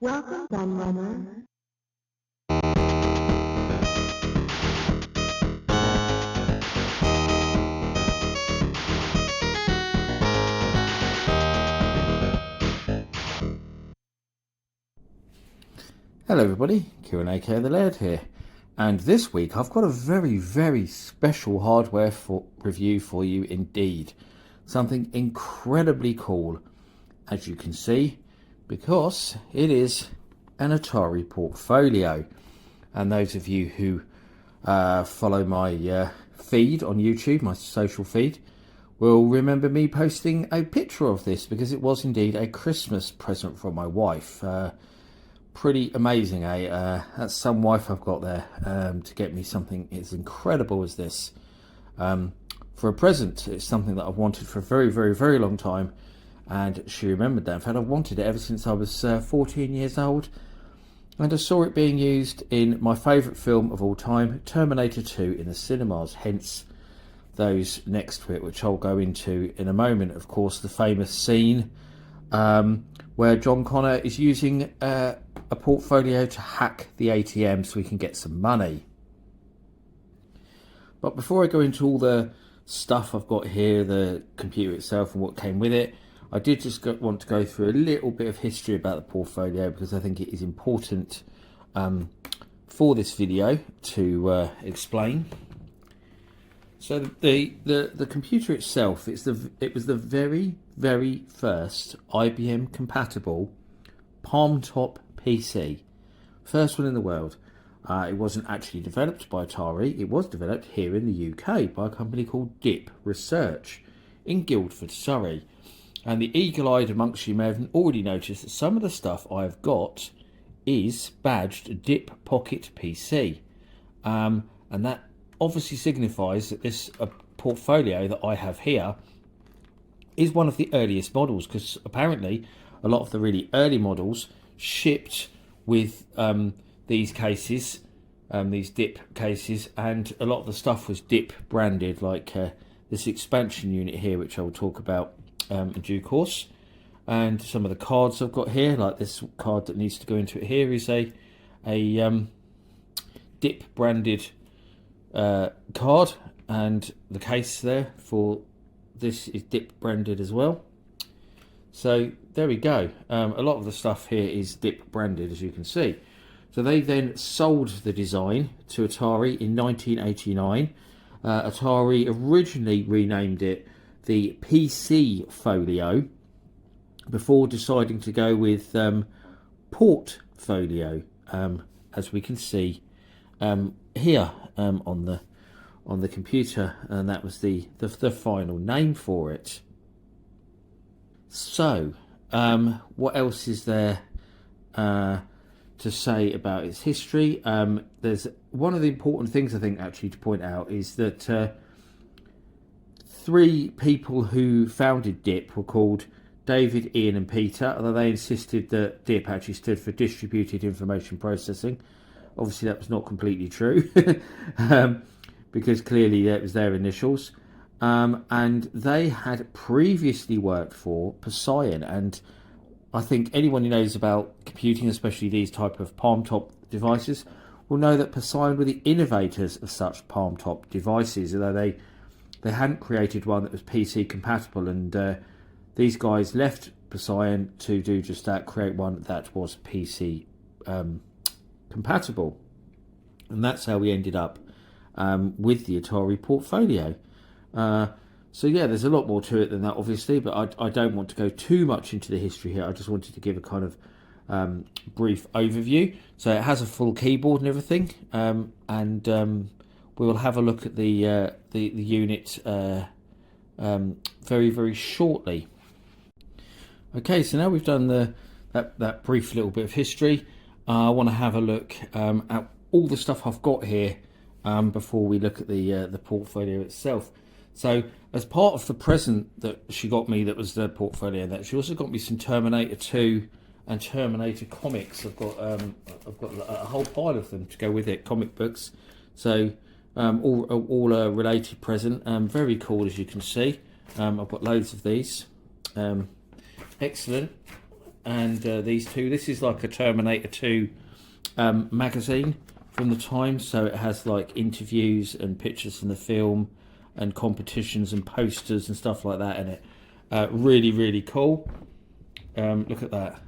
Welcome, Gunrunner. Hello everybody, Kieran aka The Laird here, and this week I've got a very special hardware review for you indeed. Something incredibly cool, as you can see, because it is an Atari Portfolio. And those of you who follow my feed on YouTube, my social feed, will remember me posting a picture of this because it was indeed a Christmas present from my wife. Pretty amazing, eh? That's some wife I've got there to get me something as incredible as this. For a present, it's something that I've wanted for a very long time, and she remembered that. In fact, I've wanted it ever since I was 14 years old, and I saw it being used in my favourite film of all time, Terminator 2, in the cinemas, hence those next to it, which I'll go into in a moment. Of course, the famous scene where John Connor is using a portfolio to hack the ATM so he can get some money. But before I go into all the stuff I've got here, the computer itself and what came with it, I did just want to go through a little bit of history about the portfolio because I think it is important for this video to explain. So the computer itself, it was the very first IBM compatible Palmtop PC, first one in the world. It wasn't actually developed by Atari. It was developed here in the UK by a company called DIP Research in Guildford, Surrey. And the eagle-eyed amongst you may have already noticed that some of the stuff I've got is badged DIP Pocket PC, and that obviously signifies that this portfolio that I have here is one of the earliest models, because apparently a lot of the really early models shipped with these cases, these DIP cases, and a lot of the stuff was DIP branded, like this expansion unit here, which I will talk about in due course. And some of the cards I've got here, like this card that needs to go into it here, is a DIP branded card, and the case there for this is DIP branded as well. So there we go. A lot of the stuff here is DIP branded, as you can see. So they then sold the design to Atari in 1989. Atari originally renamed it the PC Folio before deciding to go with Portfolio, as we can see here on the computer, and that was the final name for it. So, what else is there to say about its history? There's one of the important things I think actually to point out is that three people who founded DIP were called David, Ian and Peter, although they insisted that DIP actually stood for Distributed Information Processing. Obviously that was not completely true, because clearly that was their initials. And they had previously worked for Psion, and I think anyone who knows about computing, especially these type of Palmtop devices, will know that Psion were the innovators of such Palmtop devices, although they hadn't created one that was PC compatible, and these guys left Psion to do just that, create one that was PC compatible. And that's how we ended up with the Atari Portfolio. So yeah, there's a lot more to it than that, obviously, but I don't want to go too much into the history here. I just wanted to give a kind of brief overview. So it has a full keyboard and everything, and we will have a look at the unit very shortly. Okay, so now we've done that brief little bit of history. I want to have a look at all the stuff I've got here before we look at the portfolio itself. So as part of the present that she got me, that was the portfolio, that she also got me some Terminator 2 and Terminator comics. I've got a whole pile of them to go with it, comic books. So all a related present. Very cool, as you can see. I've got loads of these. Excellent. and these two. This is like a Terminator 2 magazine from the time, so it has like interviews and pictures from the film and competitions and posters and stuff like that in it. Really, really cool. Look at that.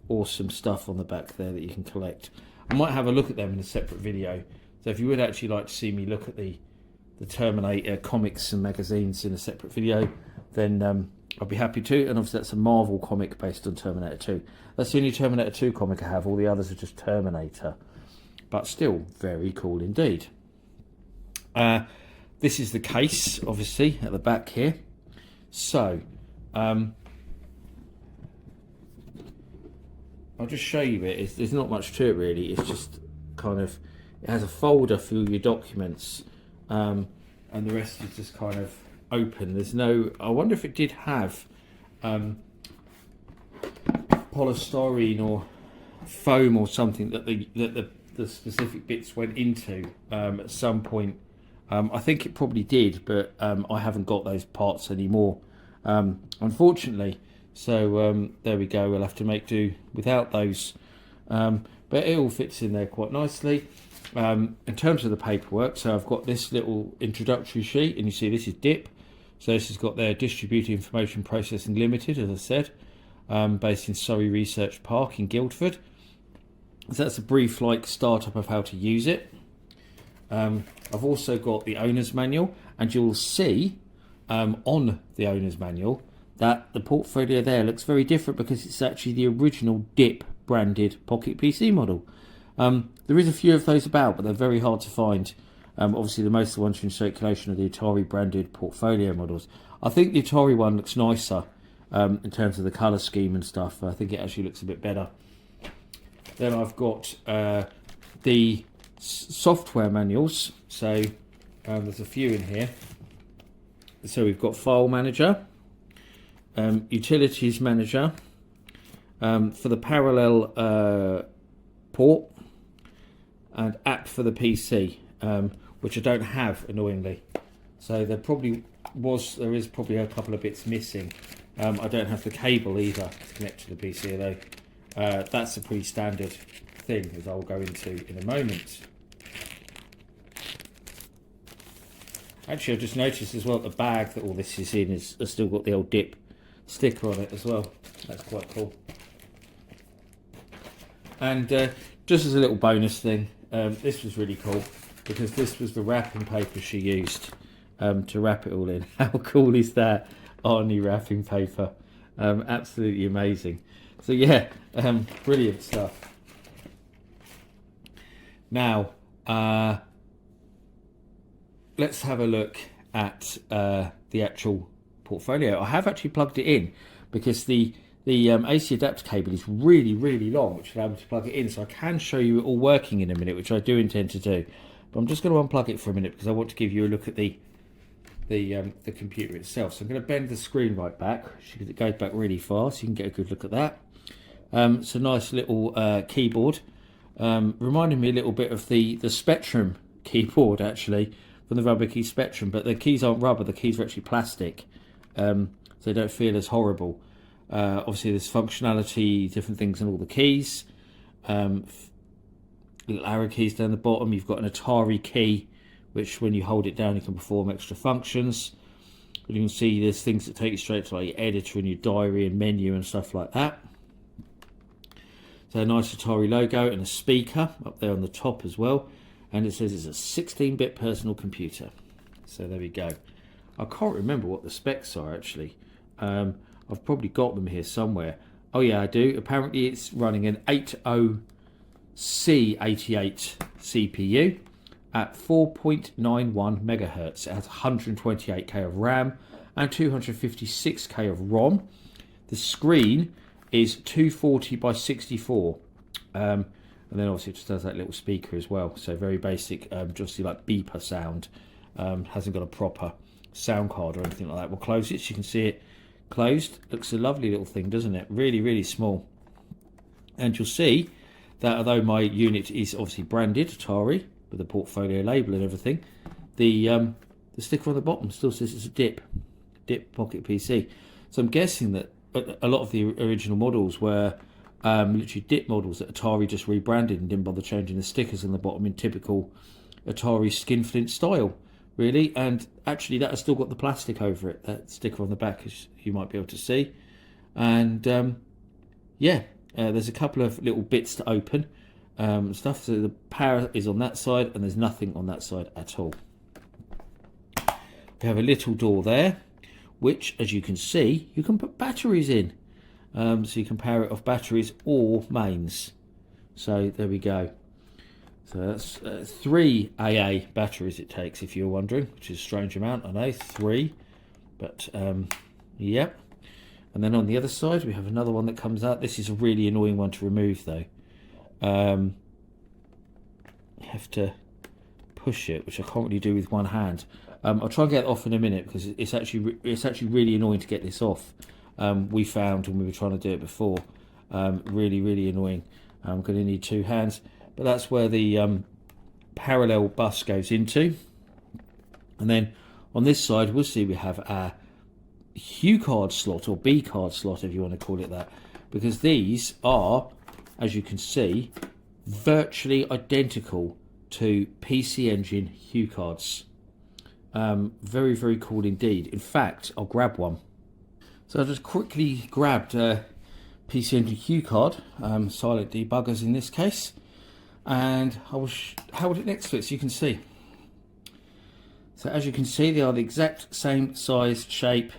Awesome stuff on the back there that you can collect. I might have a look at them in a separate video. So if you would actually like to see me look at the Terminator comics and magazines in a separate video, then I'll be happy to. And obviously that's a Marvel comic based on Terminator 2. That's the only Terminator 2 comic I have. All the others are just Terminator. But still very cool indeed. This is the case, obviously, at the back here. So, I'll just show you it. There's not much to it really. It's just kind of, it has a folder for your documents, and the rest is just kind of open. There's no, I wonder if it did have polystyrene or foam or something that the specific bits went into at some point. I think it probably did, but I haven't got those parts anymore, unfortunately. So there we go. We'll have to make do without those. But it all fits in there quite nicely. In terms of the paperwork, so I've got this little introductory sheet, and you see this is DIP. So this has got their Distributed Information Processing Limited, as I said, based in Surrey Research Park in Guildford. So that's a brief startup of how to use it. I've also got the owner's manual, and you'll see on the owner's manual that the portfolio there looks very different because it's actually the original DIP branded Pocket PC model. There is a few of those about, but they're very hard to find. Obviously, the most of the ones in circulation are the Atari branded Portfolio models. I think the Atari one looks nicer in terms of the colour scheme and stuff. I think it actually looks a bit better. Then I've got the software manuals. So there's a few in here. So we've got File Manager, Utilities Manager, for the parallel port, and app for the PC, which I don't have, annoyingly. So there is probably a couple of bits missing. I don't have the cable either to connect to the PC, although that's a pretty standard thing, as I'll go into in a moment. Actually, I've just noticed as well the bag that all this is in has still got the old DIP sticker on it as well. That's quite cool. And just as a little bonus thing, this was really cool because this was the wrapping paper she used to wrap it all in. How cool is that? Arnie wrapping paper. Absolutely amazing. So yeah, brilliant stuff. Now, let's have a look at the actual portfolio. I have actually plugged it in because the AC adapter cable is really, really long, which allows me to plug it in. So I can show you it all working in a minute, which I do intend to do. But I'm just going to unplug it for a minute because I want to give you a look at the computer itself. So I'm going to bend the screen right back because it goes back really fast. You can get a good look at that. It's a nice little keyboard. Reminding me a little bit of the Spectrum keyboard, actually, from the Rubber Key Spectrum, but the keys aren't rubber, the keys are actually plastic, so they don't feel as horrible. Obviously there's functionality, different things in all the keys, little arrow keys down the bottom. You've got an Atari key, which when you hold it down you can perform extra functions. You can see there's things that take you straight to like your editor and your diary and menu and stuff like that. So a nice Atari logo and a speaker up there on the top as well. And it says it's a 16-bit personal computer. So there we go. I can't remember what the specs are actually. I've probably got them here somewhere. Oh yeah, I do. Apparently it's running an 80C88 CPU at 4.91 megahertz. It has 128k of RAM and 256k of ROM. The screen is 240 by 64. And then obviously it just does that little speaker as well. So very basic, just like beeper sound. Hasn't got a proper sound card or anything like that. We'll close it so you can see it closed. Looks a lovely little thing, doesn't it? Really, really small. And you'll see that although my unit is obviously branded Atari with the Portfolio label and everything, the sticker on the bottom still says it's a DIP Pocket PC. So I'm guessing that a lot of the original models were literally dip models that Atari just rebranded and didn't bother changing the stickers on the bottom in typical Atari skinflint style, really. And actually, that has still got the plastic over it, that sticker on the back, as you might be able to see. And yeah, there's a couple of little bits to open stuff. So the power is on that side, and there's nothing on that side at all. We have a little door there, which, as you can see, you can put batteries in. So you can power it off batteries or mains. So there we go. So that's 3 AA batteries it takes, if you're wondering, which is a strange amount, I know, 3. But yep. And then on the other side, we have another one that comes out. This is a really annoying one to remove, though. You have to push it, which I can't really do with one hand. I'll try and get it off in a minute, because it's actually really annoying to get this off. We found when we were trying to do it before, really annoying. I'm going to need 2 hands, but that's where the parallel bus goes into. And then on this side, we'll see we have a Hue card slot, or B card slot, if you want to call it that, because these are, as you can see, virtually identical to PC Engine Hue cards. Very cool indeed. In fact, I'll grab one. So I just quickly grabbed a PC Engine Hue card, silent debuggers in this case, and I will hold it next to it so you can see. So as you can see, they are the exact same size, shape.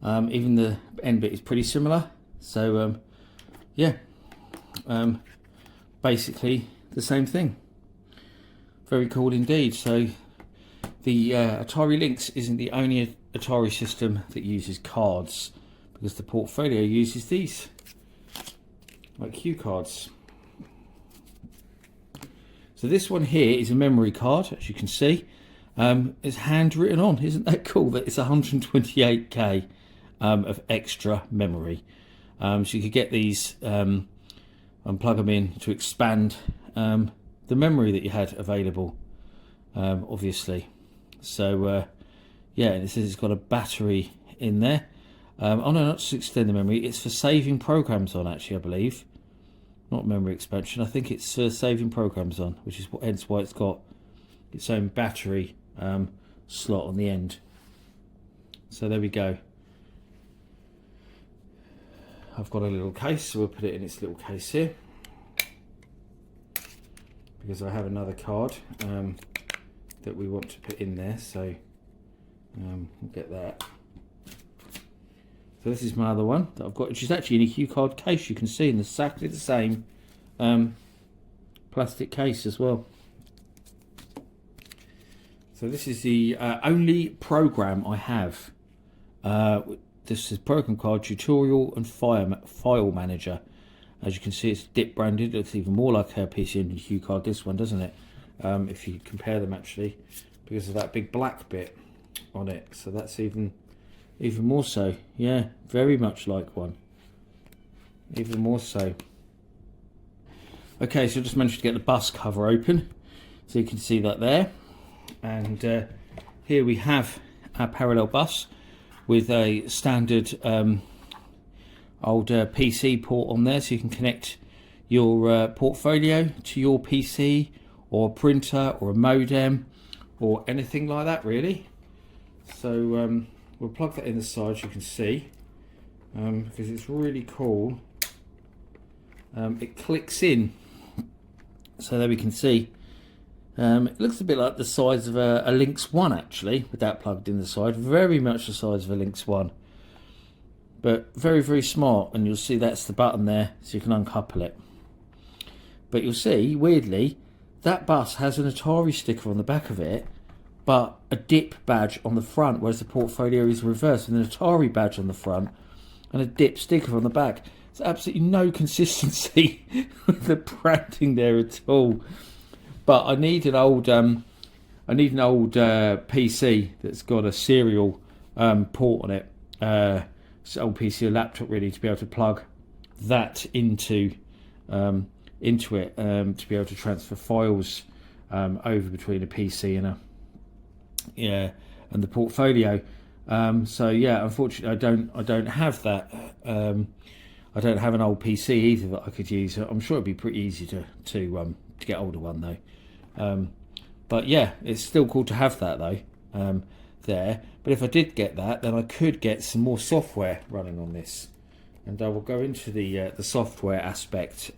Even the end bit is pretty similar. So yeah, basically the same thing. Very cool indeed. So the Atari Lynx isn't the only Atari system that uses cards, because the Portfolio uses these, like Hue cards. So this one here is a memory card, as you can see. It's handwritten on. Isn't that cool? That it's 128K of extra memory. So you could get these and plug them in to expand the memory that you had available, obviously. So yeah, and it says it's got a battery in there. Oh no, not to extend the memory, it's for saving programs on, actually, I believe. Not memory expansion, I think it's saving programs on, which is hence why it's got its own battery slot on the end. So there we go. I've got a little case, so we'll put it in its little case here, because I have another card that we want to put in there, so we'll get that. So this is my other one that I've got, which is actually in a Hue card case. You can see in exactly the same plastic case as well. So this is the only program I have. This is program card, tutorial and file manager. As you can see, it's dip branded. It's even more like a PC Engine Hue card, this one, doesn't it? If you compare them, actually, because of that big black bit on it. So that's even more so. Yeah, very much like one. Even more so. Okay, so I just managed to get the bus cover open, so you can see that there. And here we have our parallel bus with a standard old PC port on there, so you can connect your Portfolio to your PC, or a printer, or a modem, or anything like that, really. So we'll plug that in the side, as you can see, because it's really cool. It clicks in, so there we can see. It looks a bit like the size of a Lynx 1, actually, with that plugged in the side. Very much the size of a Lynx 1. But very smart, and you'll see that's the button there, so you can uncouple it. But you'll see, weirdly, that bus has an Atari sticker on the back of it, but a dip badge on the front, whereas the Portfolio is reversed, with an Atari badge on the front and a dip sticker on the back. There's absolutely no consistency with the branding there at all. But I need an old PC that's got a serial port on it. It's an old PC or laptop, really, to be able to plug that into it, to be able to transfer files over between a PC and the Portfolio. So yeah, unfortunately, I don't have that. I don't have an old PC either that I could use. I'm sure it'd be pretty easy to get hold of one though. But yeah, it's still cool to have that though. There. But if I did get that, then I could get some more software running on this, and I will go into the software aspect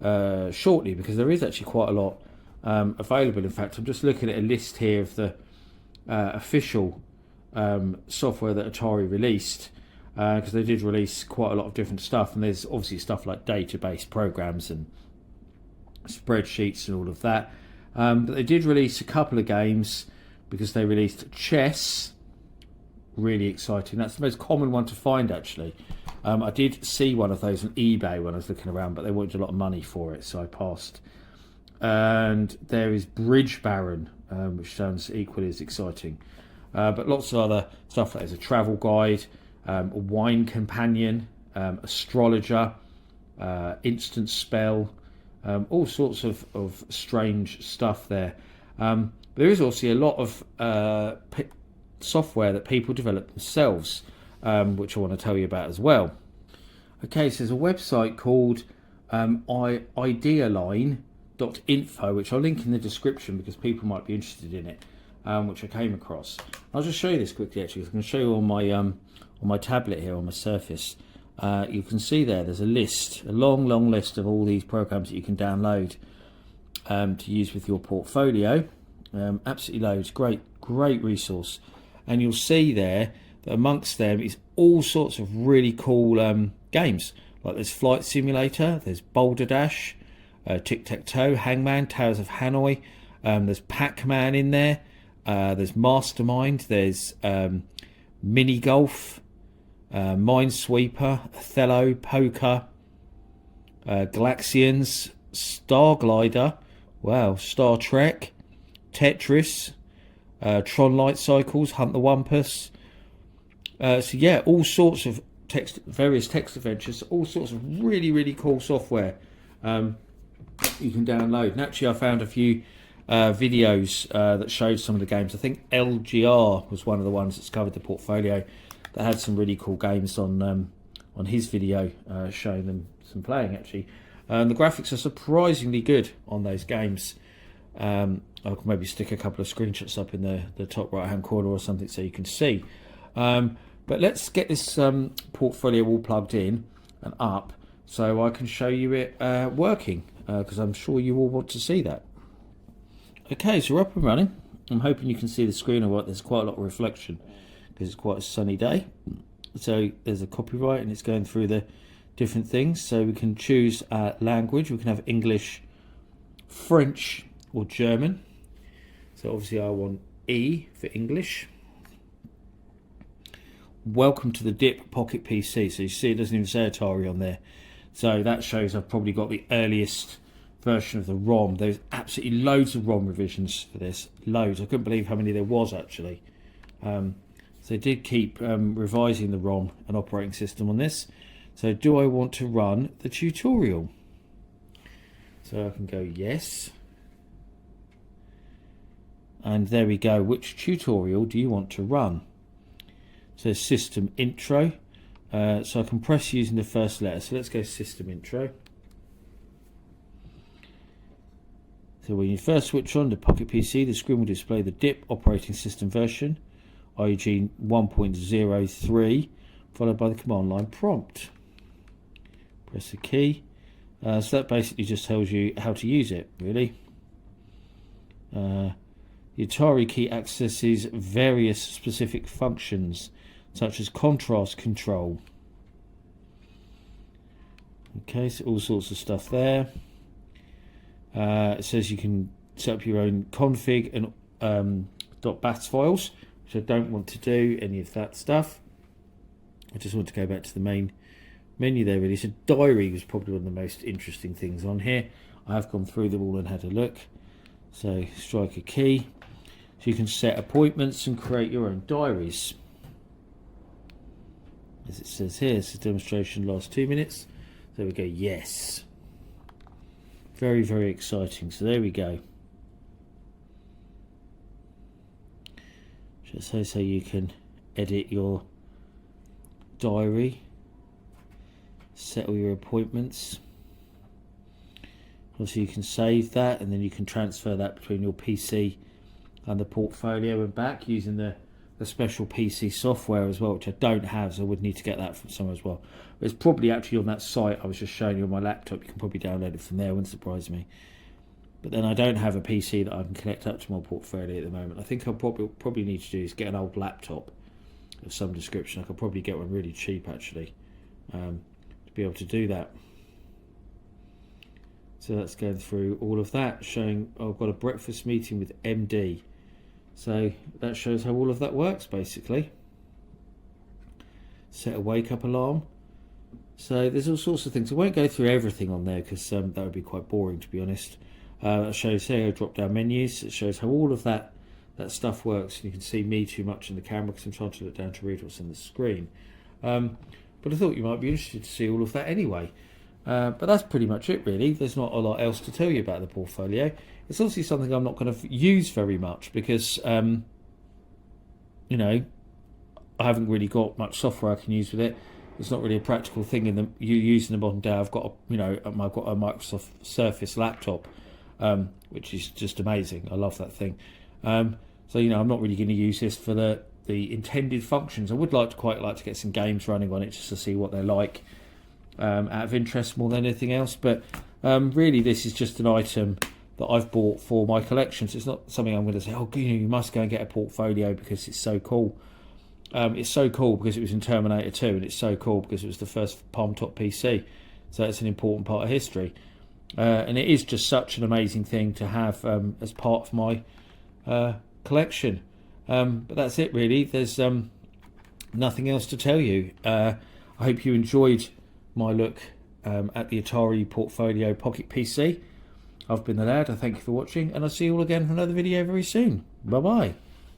shortly, because there is actually quite a lot available. In fact, I'm just looking at a list here of the official software that Atari released, because they did release quite a lot of different stuff, and there's obviously stuff like database programs and spreadsheets and all of that. But they did release a couple of games, because they released chess. Really exciting. That's the most common one to find, actually. I did see one of those on eBay when I was looking around, but they wanted a lot of money for it, so I passed. And there is Bridge Baron, which sounds equally as exciting. But lots of other stuff, like there's a travel guide, a wine companion, astrologer, instant spell, all sorts of strange stuff there. There is also a lot of software that people develop themselves, which I want to tell you about as well. Okay, so there's a website called idealine.info, which I'll link in the description because people might be interested in it, which I came across. I'll just show you this quickly, actually. I'm going to show you on my tablet here, on my Surface. You can see there's a list, a long list of all these programs that you can download to use with your portfolio. Absolutely loads. Great resource. And you'll see there that amongst them is all sorts of really cool games. Like there's Flight Simulator, there's Boulder Dash, Tic-Tac-Toe, Hangman, Towers of Hanoi, there's Pac-Man in there, there's Mastermind, there's Mini Golf, Minesweeper, Othello, Poker, Galaxians, Star Glider, wow, Star Trek, Tetris, Tron Light Cycles, Hunt the Wumpus. So yeah, all sorts of various text adventures, all sorts of really cool software you can download. And actually, I found a few videos that showed some of the games. I think LGR was one of the ones that's covered the portfolio that had some really cool games on his video, showing them some playing actually. And the graphics are surprisingly good on those games. I'll maybe stick a couple of screenshots up in the top right hand corner or something so you can see. But let's get this portfolio all plugged in and up so I can show you it working, because I'm sure you all want to see that. Okay, so we're up and running. I'm hoping you can see the screen all right. There's quite a lot of reflection because it's quite a sunny day. So there's a copyright and it's going through the different things. So we can choose language. We can have English, French or German. So obviously I want E for English. Welcome to the DIP Pocket PC. So you see it doesn't even say Atari on there. So that shows I've probably got the earliest version of the ROM. There's absolutely loads of ROM revisions for this. Loads. I couldn't believe how many there was actually. So they did keep revising the ROM and operating system on this. So do I want to run the tutorial? So I can go yes. And there we go. Which tutorial do you want to run? So system intro. So I can press using the first letter. So let's go system intro. So when you first switch on the Pocket PC, the screen will display the DIP operating system version, IEG 1.03, followed by the command line prompt. Press the key. So that basically just tells you how to use it, really. The Atari key accesses various specific functions, such as contrast control. Okay, so all sorts of stuff there. It says you can set up your own config and .bats files, which I don't want to do any of that stuff. I just want to go back to the main menu there really. So diary was probably one of the most interesting things on here. I have gone through them all and had a look. So strike a key. So you can set appointments and create your own diaries. As it says here, it's a demonstration lasts 2 minutes. There we go, yes. Very, very exciting. So there we go. Just so you can edit your diary, settle your appointments. Obviously you can save that, and then you can transfer that between your PC and the Portfolio and back using the special PC software as well, which I don't have, so I would need to get that from somewhere as well. But it's probably actually on that site I was just showing you on my laptop. You can probably download it from there, wouldn't surprise me. But then I don't have a PC that I can connect up to my Portfolio at the moment. I think I'll probably need to do is get an old laptop of some description. I could probably get one really cheap actually, to be able to do that. So that's going through all of that, showing I've got a breakfast meeting with MD. So that shows how all of that works basically. Set a wake up alarm. So there's all sorts of things. I won't go through everything on there because that would be quite boring, to be honest. It shows here drop down menus. It shows how all of that stuff works. And you can see me too much in the camera because I'm trying to look down to read what's on the screen. But I thought you might be interested to see all of that anyway. But that's pretty much it really. There's not a lot else to tell you about the Portfolio. It's obviously something I'm not going to use very much because you know, I haven't really got much software I can use with it. It's not really a practical thing in the using the modern day. I've got a Microsoft Surface laptop, which is just amazing. I love that thing. So you know, I'm not really going to use this for the intended functions. I would quite like to get some games running on it just to see what they're like, out of interest more than anything else. But really, this is just an item that I've bought for my collection. So it's not something I'm going to say, oh, you must go and get a Portfolio because it's so cool. It's so cool because it was in Terminator 2, and it's so cool because it was the first Palmtop PC. So it's an important part of history. And it is just such an amazing thing to have as part of my collection. But that's it really. There's nothing else to tell you. I hope you enjoyed my look at the Atari Portfolio Pocket PC. I've been the Lad. I thank you for watching, and I'll see you all again for another video very soon. Bye bye.